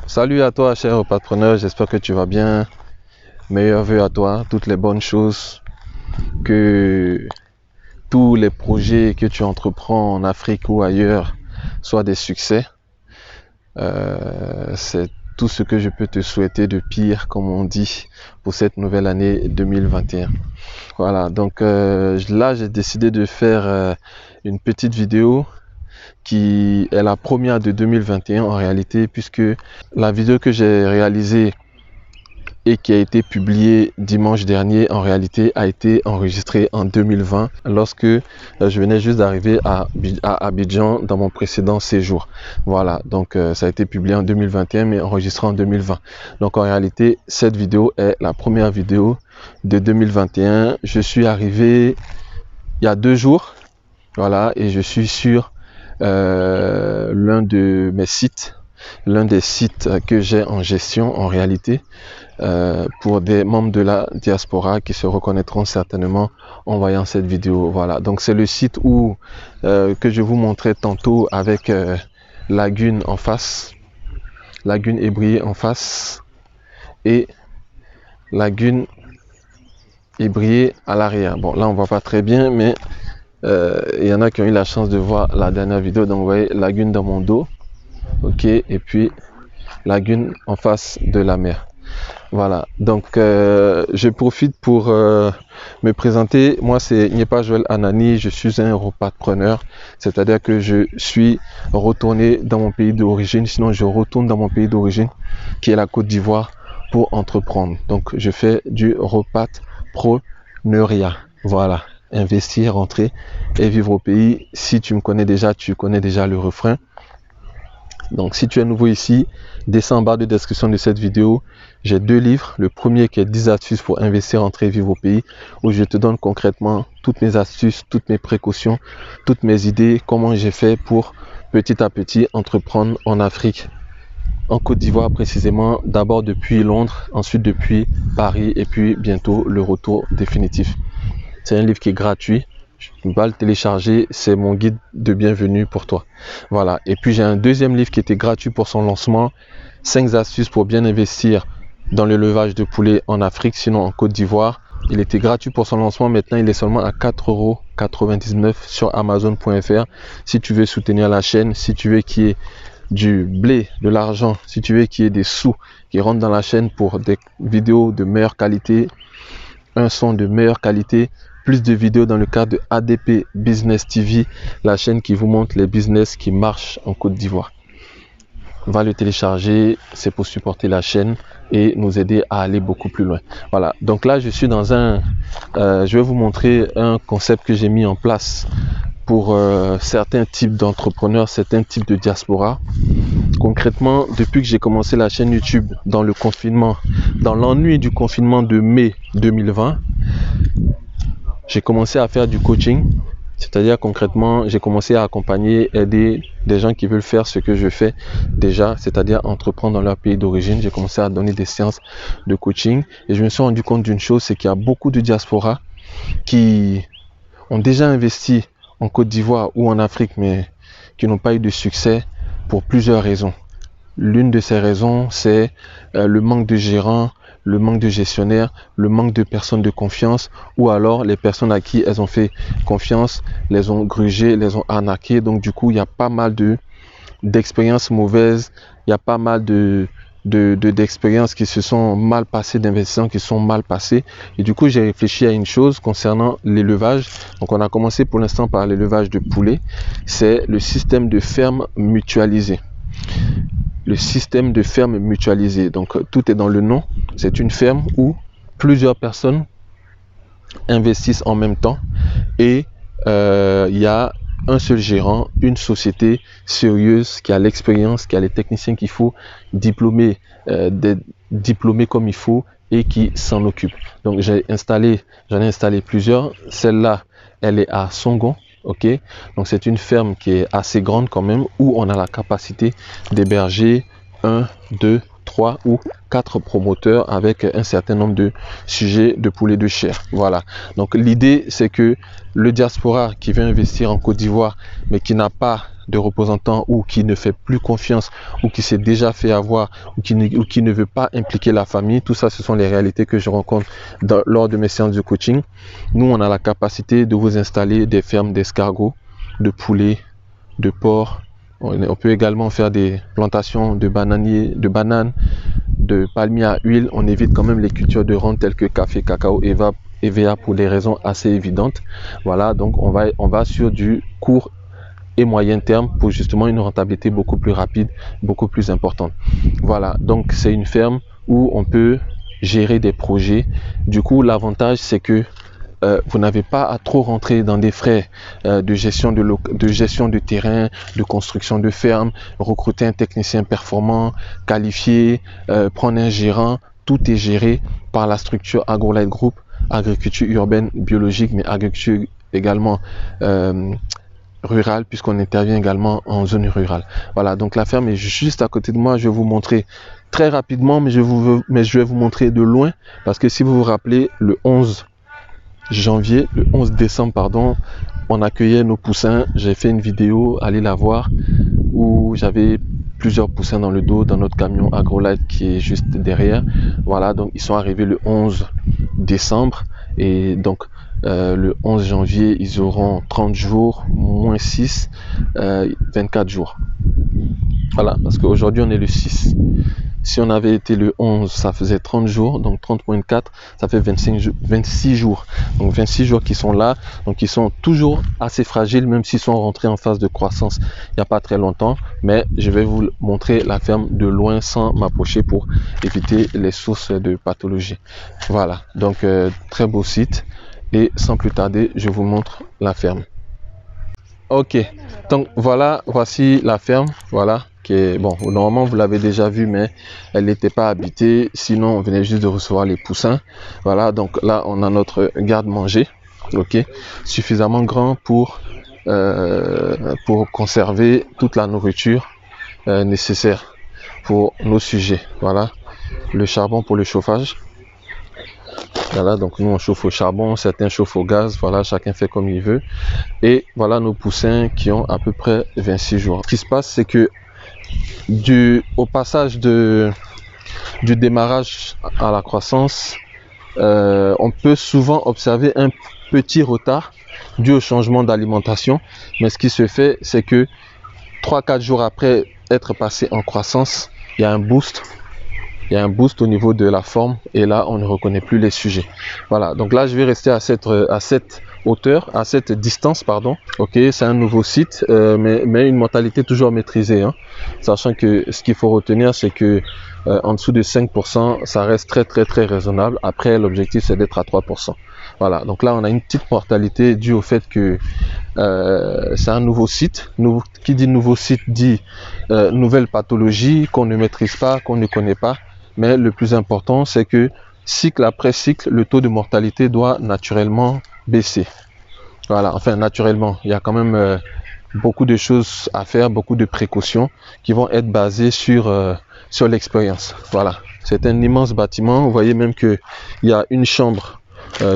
Salut à toi, cher repreneur, j'espère que tu vas bien. Meilleurs vœux à toi, toutes les bonnes choses, que tous les projets que tu entreprends en Afrique ou ailleurs soient des succès. C'est tout ce que je peux te souhaiter de pire, comme on dit, pour cette nouvelle année 2021. Voilà, donc là j'ai décidé de faire une petite vidéo qui est la première de 2021 en réalité, puisque la vidéo que j'ai réalisée et qui a été publiée dimanche dernier en réalité a été enregistrée en 2020 lorsque je venais juste d'arriver à Abidjan dans mon précédent séjour. Voilà, donc ça a été publié en 2021 mais enregistré en 2020. Donc en réalité cette vidéo est la première vidéo de 2021. Je suis arrivé il y a 2 jours, voilà, et je suis sur l'un de mes sites, l'un des sites que j'ai en gestion en réalité, pour des membres de la diaspora qui se reconnaîtront certainement en voyant cette vidéo. Voilà, donc c'est le site où que je vous montrais tantôt avec Lagune en face, Lagune Ébrié en face et Lagune Ébrié à l'arrière. Bon, là on voit pas très bien, mais il y en a qui ont eu la chance de voir la dernière vidéo. Donc vous voyez Lagune dans mon dos, ok, et puis Lagune en face de la mer. Voilà, donc je profite pour me présenter. Moi c'est Nyepa Joël Anani, je suis un repreneur, c'est-à-dire que je suis retourné dans mon pays d'origine, sinon je retourne dans mon pays d'origine qui est la Côte d'Ivoire pour entreprendre. Donc je fais du repatriat, voilà, investir, rentrer et vivre au pays. Si tu me connais déjà, tu connais déjà le refrain. Donc si tu es nouveau ici, descends en bas de description de cette vidéo. J'ai 2 livres. Le premier qui est 10 astuces pour investir, rentrer et vivre au pays, où je te donne concrètement toutes mes astuces, toutes mes précautions, toutes mes idées, comment j'ai fait pour petit à petit entreprendre en Afrique, en Côte d'Ivoire précisément, d'abord depuis Londres, ensuite depuis Paris et puis bientôt le retour définitif. C'est un livre qui est gratuit. Tu vas le télécharger, c'est mon guide de bienvenue pour toi. Voilà, et puis j'ai un deuxième livre qui était gratuit pour son lancement, 5 astuces pour bien investir dans l'élevage de poulets en Afrique, sinon en Côte d'Ivoire. Il était gratuit pour son lancement, maintenant il est seulement à 4,99 € sur Amazon.fr. Si tu veux soutenir la chaîne, si tu veux qu'il y ait du blé, de l'argent, si tu veux qu'il y ait des sous qui rentrent dans la chaîne pour des vidéos de meilleure qualité, un son de meilleure qualité, plus de vidéos dans le cadre de ADP Business TV, la chaîne qui vous montre les business qui marchent en Côte d'Ivoire. Va le télécharger, c'est pour supporter la chaîne et nous aider à aller beaucoup plus loin. Voilà, donc là je suis dans un, je vais vous montrer un concept que j'ai mis en place pour certains types d'entrepreneurs, certains types de diaspora. Concrètement, depuis que j'ai commencé la chaîne YouTube dans le confinement, dans l'ennui du confinement de mai 2020, j'ai commencé à faire du coaching, c'est-à-dire concrètement, j'ai commencé à accompagner, aider des gens qui veulent faire ce que je fais déjà, c'est-à-dire entreprendre dans leur pays d'origine. J'ai commencé à donner des séances de coaching et je me suis rendu compte d'une chose, c'est qu'il y a beaucoup de diaspora qui ont déjà investi en Côte d'Ivoire ou en Afrique, mais qui n'ont pas eu de succès pour plusieurs raisons. L'une de ces raisons, c'est le manque de gérants, le manque de gestionnaires, le manque de personnes de confiance, ou alors les personnes à qui elles ont fait confiance les ont grugées, les ont arnaquées. Donc du coup, il y a pas mal d'expériences mauvaises, il y a pas mal d'expériences qui se sont mal passées, d'investissements qui sont mal passés. Et du coup, j'ai réfléchi à une chose concernant l'élevage. Donc on a commencé pour l'instant par l'élevage de poulets. C'est le système de ferme mutualisée. Le système de ferme mutualisée. Donc tout est dans le nom. C'est une ferme où plusieurs personnes investissent en même temps et il y a un seul gérant, une société sérieuse qui a l'expérience, qui a les techniciens qu'il faut, diplômés comme il faut et qui s'en occupe. Donc j'en ai installé plusieurs. Celle-là, elle est à Songon. Ok, donc c'est une ferme qui est assez grande quand même, où on a la capacité d'héberger 1, 2, 3 ou 4 promoteurs avec un certain nombre de sujets de poulets de chair. Voilà, donc l'idée c'est que le diaspora qui veut investir en Côte d'Ivoire mais qui n'a pas de représentants ou qui ne fait plus confiance ou qui s'est déjà fait avoir ou qui ne veut pas impliquer la famille. Tout ça, ce sont les réalités que je rencontre lors de mes séances de coaching. Nous, on a la capacité de vous installer des fermes d'escargots, de poulets, de porcs. On peut également faire des plantations de bananiers, de bananes, de palmiers à huile. On évite quand même les cultures de rente telles que café, cacao, EVA pour des raisons assez évidentes. Voilà, donc on va sur du court et moyen terme pour justement une rentabilité beaucoup plus rapide, beaucoup plus importante. Voilà, donc c'est une ferme où on peut gérer des projets. Du coup, l'avantage c'est que vous n'avez pas à trop rentrer dans des frais de gestion de terrain, de construction de ferme, recruter un technicien performant, qualifié, prendre un gérant. Tout est géré par la structure AgroLight Group, agriculture urbaine biologique, mais agriculture également rurale, puisqu'on intervient également en zone rurale. Voilà, donc la ferme est juste à côté de moi. Je vais vous montrer très rapidement, mais je vais vous montrer de loin, parce que si vous vous rappelez, le 11 décembre, pardon, on accueillait nos poussins. J'ai fait une vidéo, allez la voir, où j'avais plusieurs poussins dans le dos, dans notre camion AgroLight qui est juste derrière. Voilà, donc ils sont arrivés le 11 décembre et donc le 11 janvier, ils auront 30 jours, moins 6, 24 jours. Voilà, parce qu'aujourd'hui on est le 6. Si on avait été le 11, ça faisait 30 jours, donc 30 moins 4, ça fait 26 jours. Donc 26 jours qui sont là, donc ils sont toujours assez fragiles, même s'ils sont rentrés en phase de croissance il n'y a pas très longtemps. Mais je vais vous montrer la ferme de loin sans m'approcher pour éviter les sources de pathologie. Voilà, donc très beau site. Et sans plus tarder, je vous montre la ferme. Ok, donc voilà, voici la ferme, voilà. Bon, normalement vous l'avez déjà vu, mais elle n'était pas habitée, sinon on venait juste de recevoir les poussins. Voilà, donc là on a notre garde-manger, ok, suffisamment grand pour conserver toute la nourriture nécessaire pour nos sujets. Voilà, le charbon pour le chauffage. Voilà, donc nous on chauffe au charbon, certains chauffent au gaz, voilà, chacun fait comme il veut. Et voilà nos poussins qui ont à peu près 26 jours. Ce qui se passe, c'est que au passage du démarrage à la croissance, on peut souvent observer un petit retard dû au changement d'alimentation. Mais ce qui se fait, c'est que 3-4 jours après être passé en croissance, il y a un boost. Il y a un boost au niveau de la forme et là, on ne reconnaît plus les sujets. Voilà, donc là, je vais rester à cette hauteur, à cette distance, pardon. Ok, c'est un nouveau site, mais une mortalité toujours maîtrisée. Hein. Sachant que ce qu'il faut retenir, c'est que en dessous de 5%, ça reste très raisonnable. Après, l'objectif, c'est d'être à 3%. Voilà, donc là, on a une petite mortalité due au fait que c'est un nouveau site. Qui dit nouveau site dit nouvelle pathologie qu'on ne maîtrise pas, qu'on ne connaît pas. Mais le plus important, c'est que cycle après cycle, le taux de mortalité doit naturellement baisser. Voilà, enfin naturellement, il y a quand même beaucoup de choses à faire, beaucoup de précautions qui vont être basées sur l'expérience. Voilà, c'est un immense bâtiment. Vous voyez même qu'il y a une chambre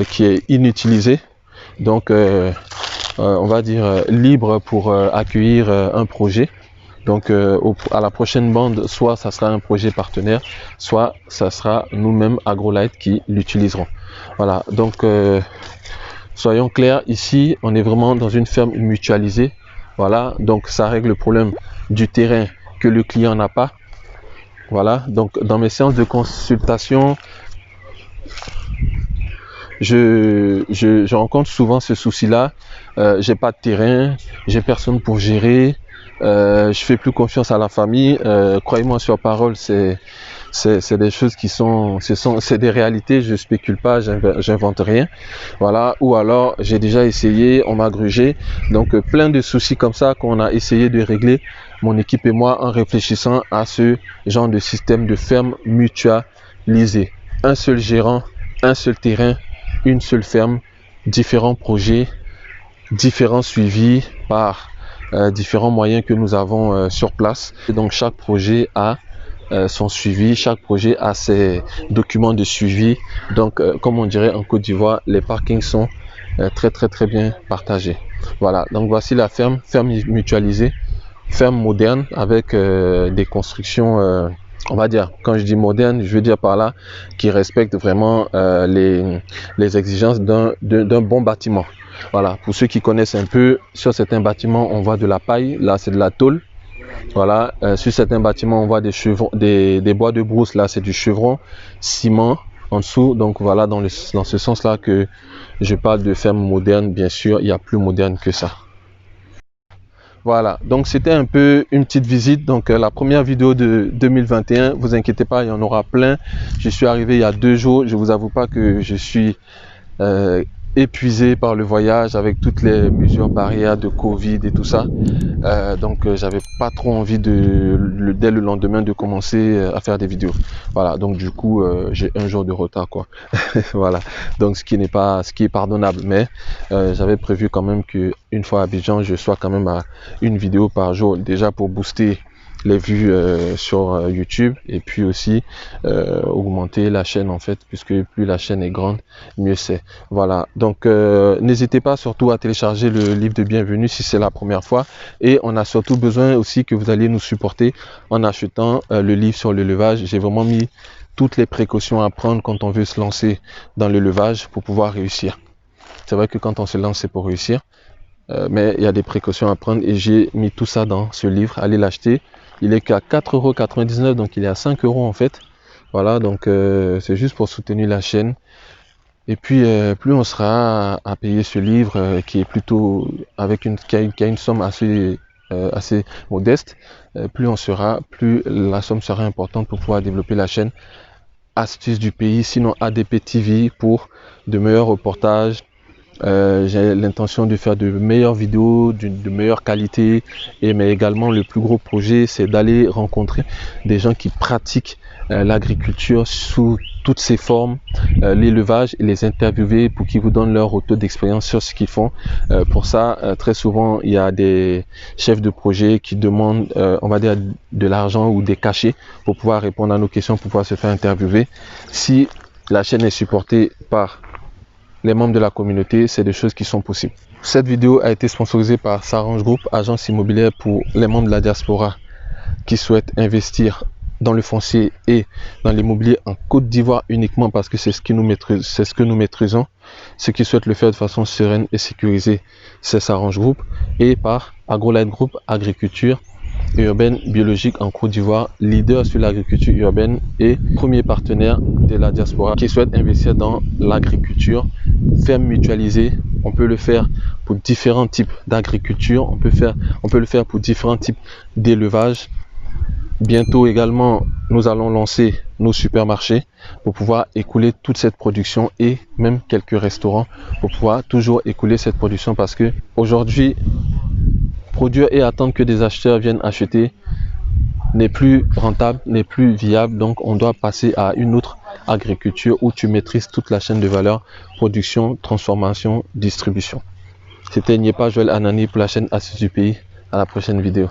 qui est inutilisée. Donc, on va dire libre pour accueillir un projet. Donc à la prochaine bande, soit ça sera un projet partenaire, soit ça sera nous-mêmes AgroLight qui l'utiliseront. Voilà, donc soyons clairs, ici on est vraiment dans une ferme mutualisée. Voilà, donc ça règle le problème du terrain que le client n'a pas. Voilà, donc dans mes séances de consultation, je rencontre souvent ce souci-là. J'ai pas de terrain, j'ai personne pour gérer. Je fais plus confiance à la famille. Croyez-moi sur parole, c'est des choses qui c'est des réalités. Je spécule pas, j'invente rien. Voilà. Ou alors j'ai déjà essayé, on m'a grugé. Donc plein de soucis comme ça qu'on a essayé de régler, mon équipe et moi, en réfléchissant à ce genre de système de ferme mutualisée. Un seul gérant, un seul terrain, une seule ferme, différents projets, différents suivis par différents moyens que nous avons sur place. Et donc chaque projet a son suivi, chaque projet a ses documents de suivi. Donc comme on dirait en Côte d'Ivoire, les parkings sont très bien partagés. Voilà, donc voici la ferme mutualisée. ferme moderne avec des constructions, on va dire, quand je dis moderne, je veux dire par là qui respecte vraiment les exigences d'un bon bâtiment. Voilà, pour ceux qui connaissent un peu, sur certains bâtiments, on voit de la paille, là c'est de la tôle. Voilà, sur certains bâtiments, on voit des chevrons, des bois de brousse, là c'est du chevron, ciment en dessous. Donc voilà, dans ce sens-là que je parle de ferme moderne. Bien sûr, il y a plus moderne que ça. Voilà, donc c'était un peu une petite visite. Donc la première vidéo de 2021, vous inquiétez pas, il y en aura plein. Je suis arrivé il y a 2 jours. Je vous avoue pas que je suis épuisé par le voyage avec toutes les mesures barrières de Covid et tout ça. Donc j'avais pas trop envie dès le lendemain de commencer à faire des vidéos. Voilà, donc du coup j'ai 1 jour de retard quoi. Voilà, donc ce qui est pardonnable, mais j'avais prévu quand même que une fois à Abidjan, je sois quand même à une vidéo par jour, déjà pour booster les vues sur YouTube, et puis aussi augmenter la chaîne en fait, puisque plus la chaîne est grande, mieux c'est. Voilà, donc n'hésitez pas surtout à télécharger le livre de bienvenue si c'est la première fois, et on a surtout besoin aussi que vous allez nous supporter en achetant le livre sur l'élevage. J'ai vraiment mis toutes les précautions à prendre quand on veut se lancer dans l'élevage pour pouvoir réussir. C'est vrai que quand on se lance, c'est pour réussir, mais il y a des précautions à prendre et j'ai mis tout ça dans ce livre. Allez l'acheter. Il est qu'à 4,99 €, donc il est à 5 € en fait. Voilà, donc c'est juste pour soutenir la chaîne. Et puis plus on sera à payer ce livre qui est plutôt qui a une somme assez modeste, plus la somme sera importante pour pouvoir développer la chaîne Astuces du pays, sinon ADP TV pour de meilleurs reportages. J'ai l'intention de faire de meilleures vidéos, de meilleure qualité, mais également le plus gros projet, c'est d'aller rencontrer des gens qui pratiquent l'agriculture sous toutes ses formes, l'élevage, et les interviewer pour qu'ils vous donnent leur retour d'expérience sur ce qu'ils font. Pour ça, très souvent, il y a des chefs de projet qui demandent, on va dire, de l'argent ou des cachets pour pouvoir répondre à nos questions, pour pouvoir se faire interviewer. Si la chaîne est supportée par les membres de la communauté, c'est des choses qui sont possibles. Cette vidéo a été sponsorisée par Sarange Group, agence immobilière pour les membres de la diaspora qui souhaitent investir dans le foncier et dans l'immobilier en Côte d'Ivoire uniquement, parce que c'est ce que nous maîtrisons. Ceux qui souhaitent le faire de façon sereine et sécurisée, c'est Sarange Group, et par AgroLight Group, agriculture urbaine biologique en Côte d'Ivoire, leader sur l'agriculture urbaine et premier partenaire de la diaspora qui souhaite investir dans l'agriculture. Ferme mutualisée, on peut le faire pour différents types d'agriculture, on peut le faire pour différents types d'élevage. Bientôt également, nous allons lancer nos supermarchés pour pouvoir écouler toute cette production, et même quelques restaurants pour pouvoir toujours écouler cette production, parce que aujourd'hui, produire et attendre que des acheteurs viennent acheter n'est plus rentable, n'est plus viable. Donc on doit passer à une autre agriculture où tu maîtrises toute la chaîne de valeur, production, transformation, distribution. C'était Nyepa Joël Anani pour la chaîne Astuces du pays. À la prochaine vidéo.